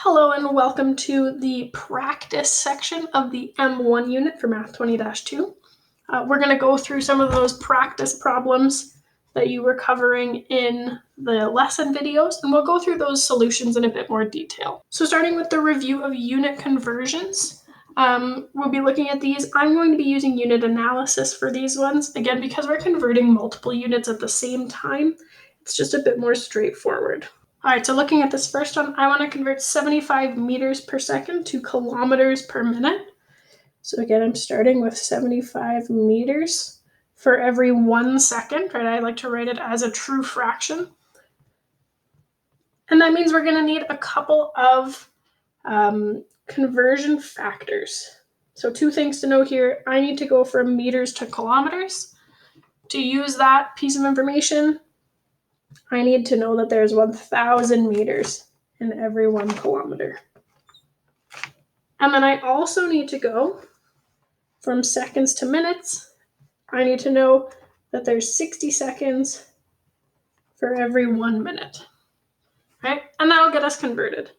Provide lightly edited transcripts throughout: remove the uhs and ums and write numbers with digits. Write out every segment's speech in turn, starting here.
Hello and welcome to the practice section of the M1 unit for Math 20-2. We're going to go through some of those practice problems that you were covering in the lesson videos, and we'll go through those solutions in a bit more detail. So starting with the review of unit conversions, we'll be looking at these. I'm going to be using unit analysis for these ones. Again, because we're converting multiple units at the same time, it's just a bit more straightforward. All right, so looking at this first one, I want to convert 75 meters per second to kilometers per minute. So again, I'm starting with 75 meters for every 1 second, right? I like to write it as a true fraction. And that means we're going to need a couple of conversion factors. So 2 things to know here. I need to go from meters to kilometers. To use that piece of information, I need to know that there's 1,000 meters in every 1 kilometer. And then I also need to go from seconds to minutes. I need to know that there's 60 seconds for every 1 minute. Right? And that'll get us converted.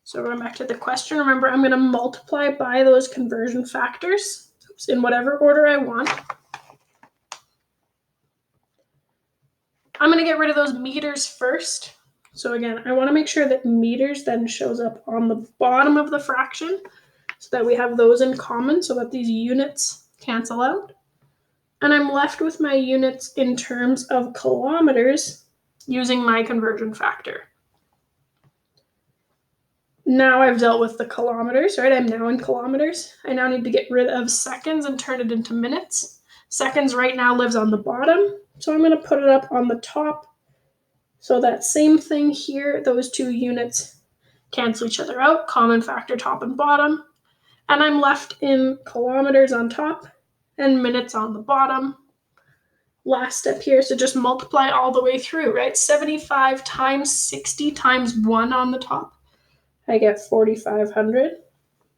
So going back to the question, remember I'm going to multiply by those conversion factors in whatever order I want. I'm going to get rid of those meters first. So again, I want to make sure that meters then shows up on the bottom of the fraction so that we have those in common so that these units cancel out. And I'm left with my units in terms of kilometers using my conversion factor. Now I've dealt with the kilometers, right? I'm now in kilometers. I now need to get rid of seconds and turn it into minutes. Seconds right now lives on the bottom, so I'm going to put it up on the top. So that same thing here, those 2 units cancel each other out, common factor top and bottom. And I'm left in kilometers on top and minutes on the bottom. Last step here is to just multiply all the way through, right? 75 times 60 times 1 on the top. I get 4,500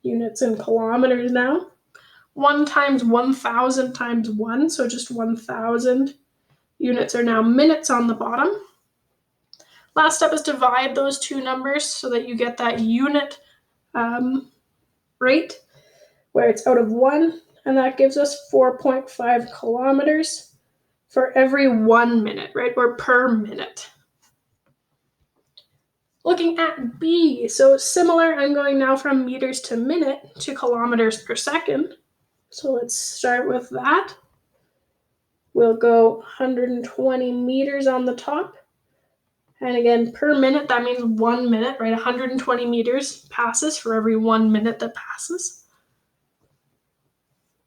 units in kilometers now. 1 times 1,000 times 1, so just 1,000 units are now minutes on the bottom. Last step is divide those 2 numbers so that you get that unit rate where it's out of 1, and that gives us 4.5 kilometers for every 1 minute, right, or per minute. Looking at B, so similar, I'm going now from meters to minute to kilometers per second. So let's start with that. We'll go 120 meters on the top. And again, per minute, that means 1 minute, right? 120 meters passes for every 1 minute that passes.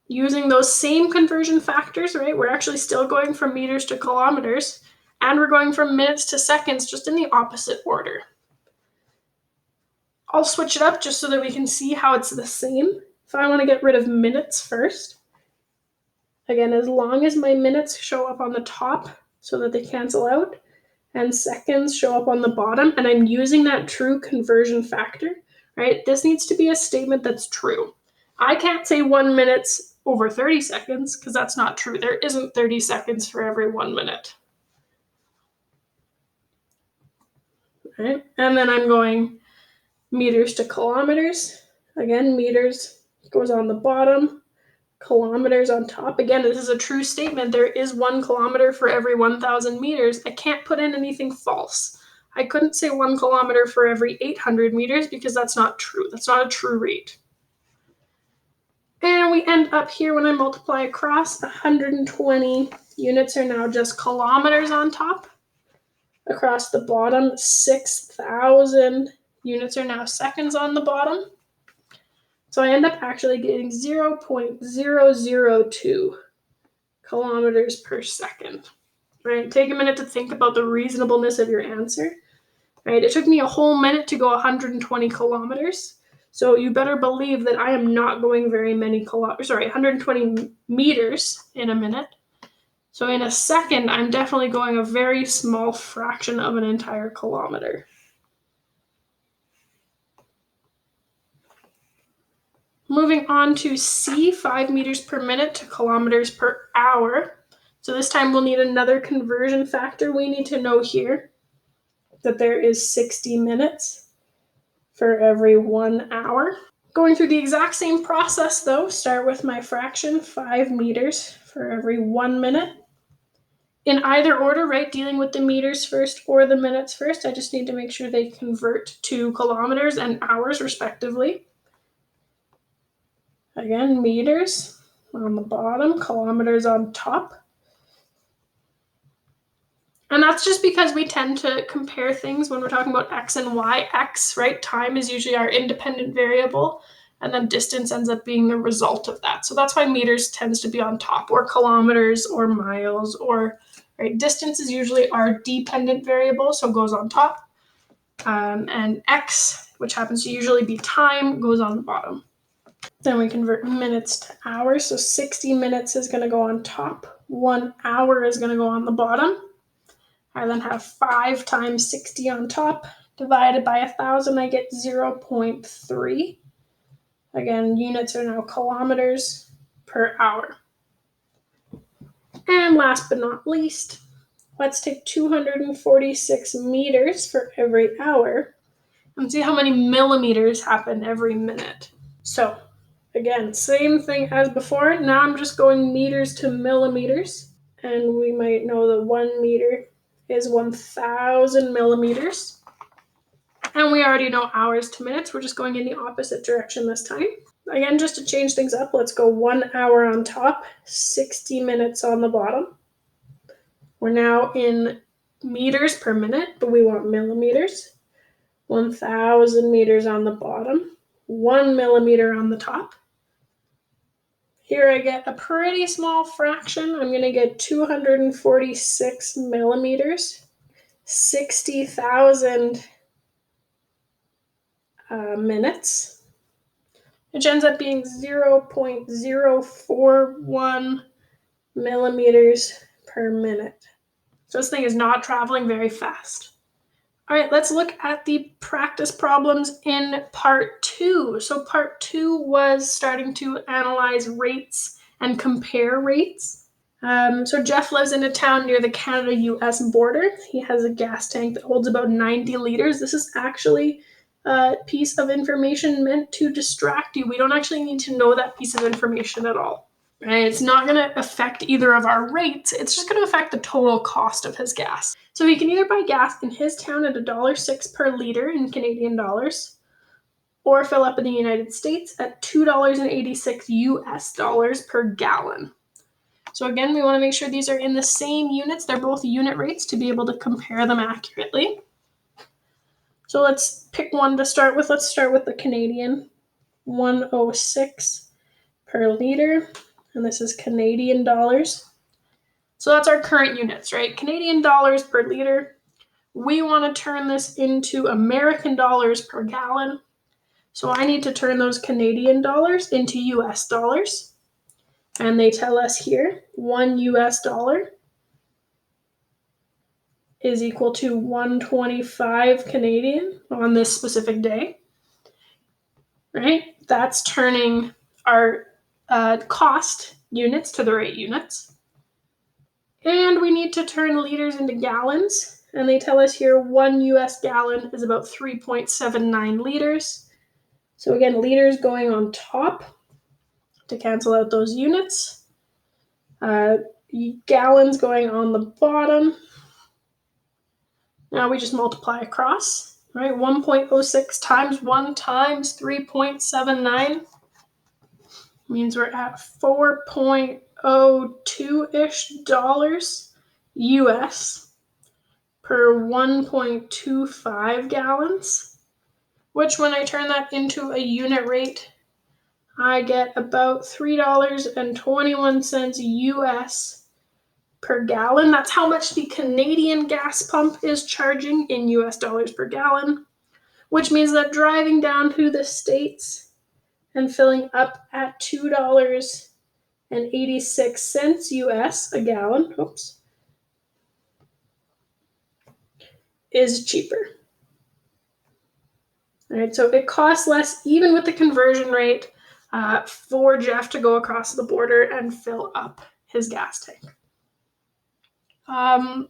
Using those same conversion factors, right? We're actually still going from meters to kilometers, and we're going from minutes to seconds, just in the opposite order. I'll switch it up just so that we can see how it's the same. If I want to get rid of minutes first, again, as long as my minutes show up on the top so that they cancel out, and seconds show up on the bottom, and I'm using that true conversion factor, right? This needs to be a statement that's true. I can't say 1 minute's over 30 seconds because that's not true. There isn't 30 seconds for every 1 minute. Right? And then I'm going meters to kilometers. Again, meters goes on the bottom, kilometers on top. Again, this is a true statement. There is 1 kilometer for every 1,000 meters. I can't put in anything false. I couldn't say 1 kilometer for every 800 meters because that's not true. That's not a true rate. And we end up here when I multiply across, 120 units are now just kilometers on top. Across the bottom, 6,000 units are now seconds on the bottom. So I end up actually getting 0.002 kilometers per second. Right? Take a minute to think about the reasonableness of your answer. Right? It took me a whole minute to go 120 kilometers. So you better believe that I am not going very many 120 meters in a minute. So in a second, I'm definitely going a very small fraction of an entire kilometer. Moving on to C, 5 meters per minute to kilometers per hour. So this time we'll need another conversion factor. We need to know here that there is 60 minutes. for every 1 hour. Going through the exact same process though, start with my fraction, 5 meters for every 1 minute. In either order, right, dealing with the meters first or the minutes first, I just need to make sure they convert to kilometers and hours respectively. Again, meters on the bottom, kilometers on top. And that's just because we tend to compare things when we're talking about X and Y. X, right, time is usually our independent variable, and then distance ends up being the result of that. So that's why meters tends to be on top, or kilometers, or miles, or, right, distance is usually our dependent variable, so it goes on top. And X, which happens to usually be time, goes on the bottom. Then we convert minutes to hours. So 60 minutes is going to go on top. 1 hour is going to go on the bottom. I then have 5 times 60 on top. Divided by 1,000, I get 0.3. Again, units are now kilometers per hour. And last but not least, let's take 246 meters for every hour and see how many millimeters happen every minute. So again, same thing as before. Now I'm just going meters to millimeters. And we might know that 1 meter is 1,000 millimeters. And we already know hours to minutes. We're just going in the opposite direction this time. Again, just to change things up, let's go 1 hour on top, 60 minutes on the bottom. We're now in meters per minute, but we want millimeters. 1,000 meters on the bottom, 1 millimeter on the top. Here I get a pretty small fraction. I'm going to get 246 millimeters, 60,000 minutes, which ends up being 0.041 millimeters per minute. So this thing is not traveling very fast. All right, let's look at the practice problems in part 2. So part 2 was starting to analyze rates and compare rates. So Jeff lives in a town near the Canada-US border. He has a gas tank that holds about 90 liters. This is actually a piece of information meant to distract you. We don't actually need to know that piece of information at all. Right? It's not going to affect either of our rates. It's just going to affect the total cost of his gas. So he can either buy gas in his town at $1.06 per liter in Canadian dollars, or fill up in the United States at $2.86 US dollars per gallon. So again, we want to make sure these are in the same units. They're both unit rates to be able to compare them accurately. So let's pick one to start with. Let's start with the Canadian, 106 per liter. And this is Canadian dollars. So that's our current units, right? Canadian dollars per liter. We want to turn this into American dollars per gallon. So I need to turn those Canadian dollars into US dollars. And they tell us here, 1 US dollar is equal to 125 Canadian on this specific day, right? That's turning our cost units to the rate units. And we need to turn liters into gallons. And they tell us here 1 US gallon is about 3.79 liters. So again, liters going on top to cancel out those units. Gallons going on the bottom. Now we just multiply across, right? 1.06 times 1 times 3.79 means we're at 4.02-ish dollars US per 1.25 gallons, which when I turn that into a unit rate, I get about $3.21 US per gallon. That's how much the Canadian gas pump is charging in US dollars per gallon, which means that driving down to the States and filling up at $2.86 US a gallon, is cheaper. All right, so it costs less, even with the conversion rate, for Jeff to go across the border and fill up his gas tank.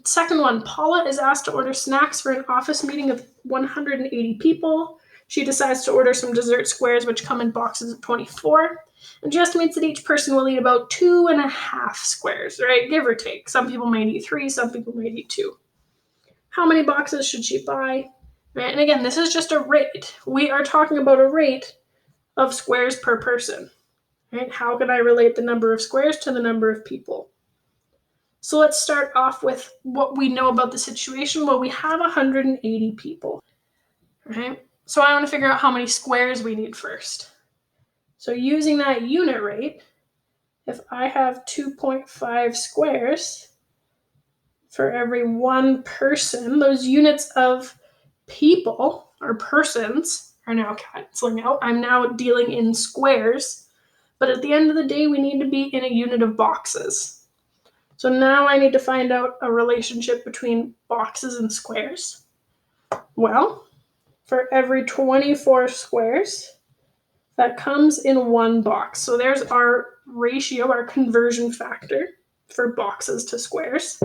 Second one, Paula is asked to order snacks for an office meeting of 180 people. She decides to order some dessert squares, which come in boxes of 24. And she estimates that each person will eat about 2.5 squares, right? Give or take. Some people might eat 3, some people might eat 2. How many boxes should she buy? Right? And again, this is just a rate. We are talking about a rate of squares per person. Right? How can I relate the number of squares to the number of people? So let's start off with what we know about the situation. Well, we have 180 people. Right? So I want to figure out how many squares we need first. So using that unit rate, if I have 2.5 squares for every one person, those units of people or persons are now canceling out. I'm now dealing in squares, but at the end of the day, we need to be in a unit of boxes. So now I need to find out a relationship between boxes and squares. Well, for every 24 squares, that comes in one box. So there's our ratio, our conversion factor for boxes to squares.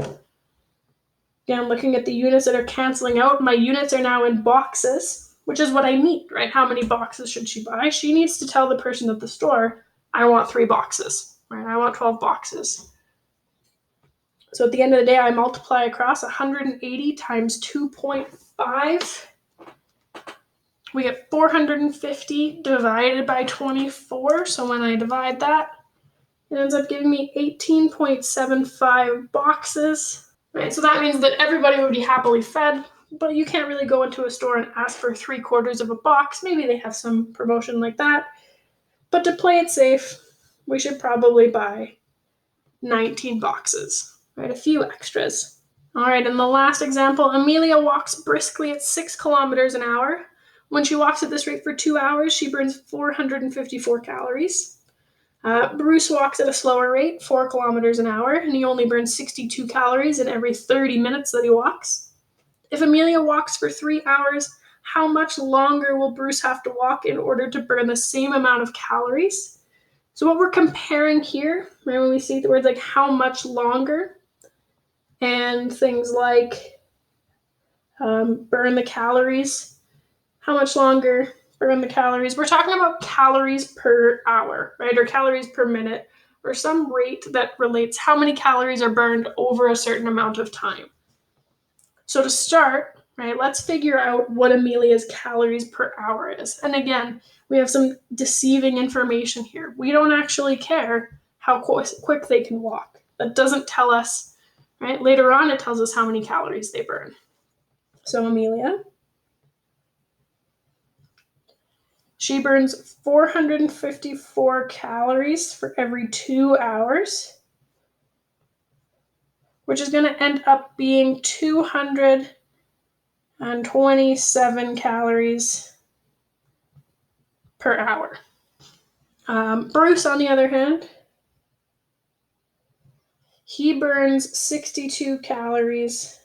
Again, looking at the units that are canceling out, my units are now in boxes, which is what I need, right? How many boxes should she buy? She needs to tell the person at the store, I want 3 boxes, right? I want 12 boxes. So at the end of the day, I multiply across 180 times 2.5. We get 450 divided by 24. So when I divide that, it ends up giving me 18.75 boxes. Right, so that means that everybody would be happily fed, but you can't really go into a store and ask for 3/4 of a box. Maybe they have some promotion like that. But to play it safe, we should probably buy 19 boxes, right? A few extras. All right, in the last example, Amelia walks briskly at 6 kilometers an hour. When she walks at this rate for 2 hours, she burns 454 calories. Bruce walks at a slower rate, 4 kilometers an hour, and he only burns 62 calories in every 30 minutes that he walks. If Amelia walks for 3 hours, how much longer will Bruce have to walk in order to burn the same amount of calories? So what we're comparing here, right, when we see the words like how much longer and things like burn the calories, how much longer, burn the calories. We're talking about calories per hour, right? Or calories per minute, or some rate that relates how many calories are burned over a certain amount of time. So to start, right, let's figure out what Amelia's calories per hour is. And again, we have some deceiving information here. We don't actually care how quick they can walk. That doesn't tell us, right? Later on, it tells us how many calories they burn. So Amelia, she burns 454 calories for every 2 hours, which is going to end up being 227 calories per hour. Bruce, on the other hand, he burns 62 calories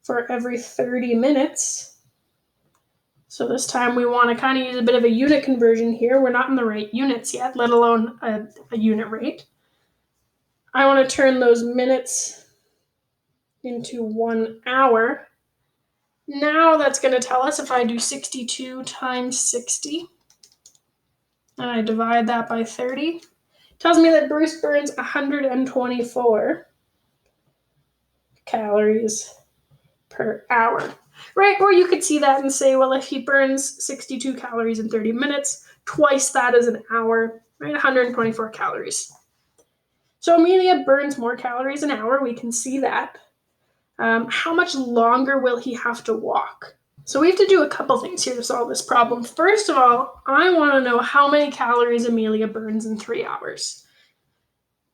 for every 30 minutes. So this time we want to kind of use a bit of a unit conversion here. We're not in the right units yet, let alone a unit rate. I want to turn those minutes into 1 hour. Now that's going to tell us if I do 62 times 60, and I divide that by 30, it tells me that Bruce burns 124 calories per hour. Right? Or you could see that and say, well, if he burns 62 calories in 30 minutes, twice that is an hour, right? 124 calories. So Amelia burns more calories an hour. We can see that. How much longer will he have to walk? So we have to do a couple things here to solve this problem. First of all, I want to know how many calories Amelia burns in 3 hours.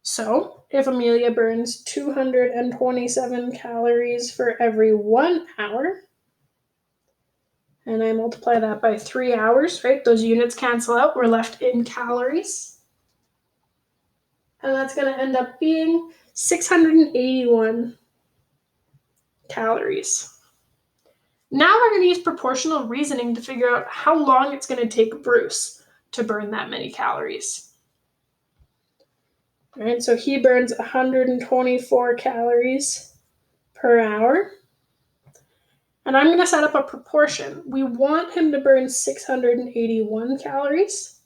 So if Amelia burns 227 calories for every 1 hour, and I multiply that by 3 hours, right? Those units cancel out. We're left in calories. And that's going to end up being 681 calories. Now we're going to use proportional reasoning to figure out how long it's going to take Bruce to burn that many calories. All right, so he burns 124 calories per hour. And I'm going to set up a proportion. We want him to burn 681 calories.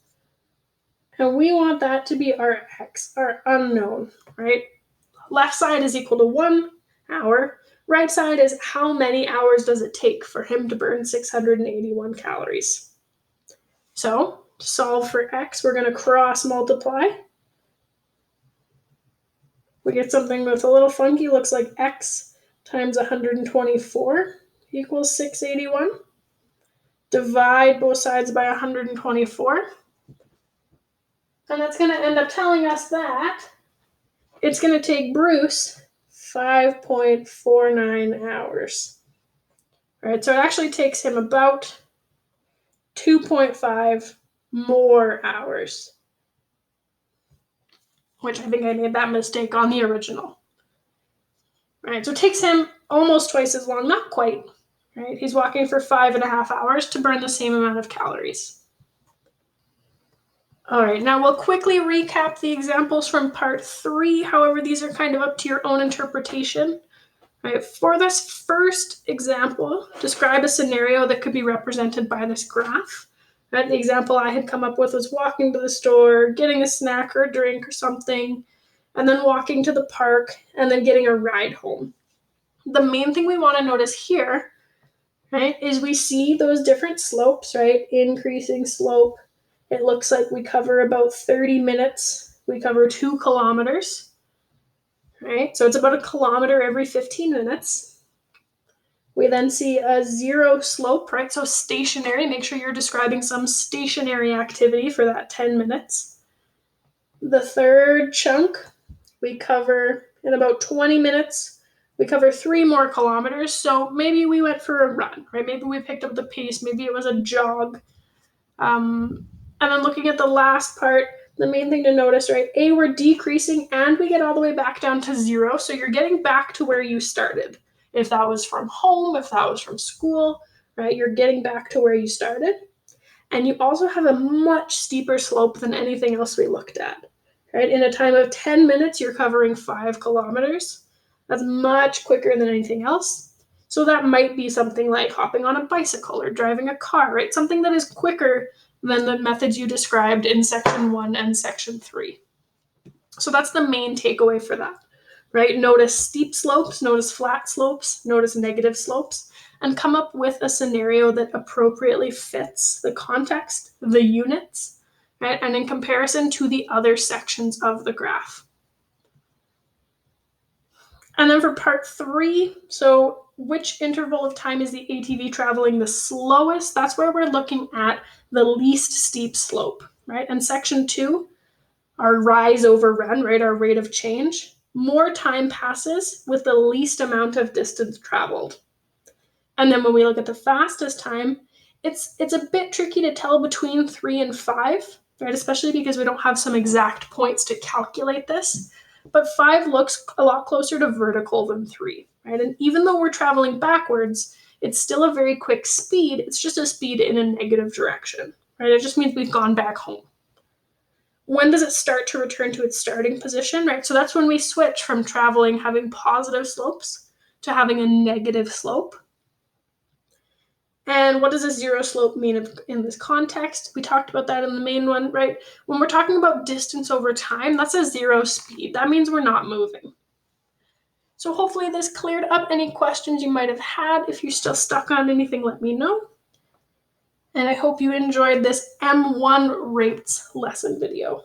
And we want that to be our x, our unknown, right? Left side is equal to 1 hour. Right side is how many hours does it take for him to burn 681 calories. So to solve for x, we're going to cross multiply. We get something that's a little funky, looks like x times 124 equals 681. Divide both sides by 124. And that's going to end up telling us that it's going to take Bruce 5.49 hours. All right, so it actually takes him about 2.5 more hours, which I think I made that mistake on the original. All right, so it takes him almost twice as long, not quite. Right, he's walking for 5.5 hours to burn the same amount of calories. All right, now we'll quickly recap the examples from part 3. However, these are kind of up to your own interpretation. All right, for this first example, describe a scenario that could be represented by this graph. Right, the example I had come up with was walking to the store, getting a snack or a drink or something, and then walking to the park, and then getting a ride home. The main thing we want to notice here, right, is we see those different slopes, right? Increasing slope. It looks like we cover about 30 minutes. We cover 2 kilometers, right? So it's about a kilometer every 15 minutes. We then see a 0 slope, right? So stationary. Make sure you're describing some stationary activity for that 10 minutes. The third chunk, we cover in about 20 minutes. We cover 3 more kilometers. So maybe we went for a run, right? Maybe we picked up the pace. Maybe it was a jog. And then looking at the last part, the main thing to notice, right? A, we're decreasing and we get all the way back down to 0. So you're getting back to where you started. If that was from home, if that was from school, right? You're getting back to where you started. And you also have a much steeper slope than anything else we looked at, right? In a time of 10 minutes, you're covering 5 kilometers. That's much quicker than anything else. So that might be something like hopping on a bicycle or driving a car, right? Something that is quicker than the methods you described in section 1 and section 3. So that's the main takeaway for that, right? Notice steep slopes, notice flat slopes, notice negative slopes, and come up with a scenario that appropriately fits the context, the units, right? And in comparison to the other sections of the graph. And then for part 3, so which interval of time is the ATV traveling the slowest? That's where we're looking at the least steep slope, right? And section 2, our rise over run, right? Our rate of change. More time passes with the least amount of distance traveled. And then when we look at the fastest time, it's a bit tricky to tell between 3 and 5, right? Especially because we don't have some exact points to calculate this. But 5 looks a lot closer to vertical than 3, right? And even though we're traveling backwards, it's still a very quick speed. It's just a speed in a negative direction, right? It just means we've gone back home. When does it start to return to its starting position, right? So that's when we switch from traveling, having positive slopes to having a negative slope. And what does a 0 slope mean in this context? We talked about that in the main one, right? When we're talking about distance over time, that's a 0 speed. That means we're not moving. So hopefully this cleared up any questions you might have had. If you're still stuck on anything, let me know. And I hope you enjoyed this M1 rates lesson video.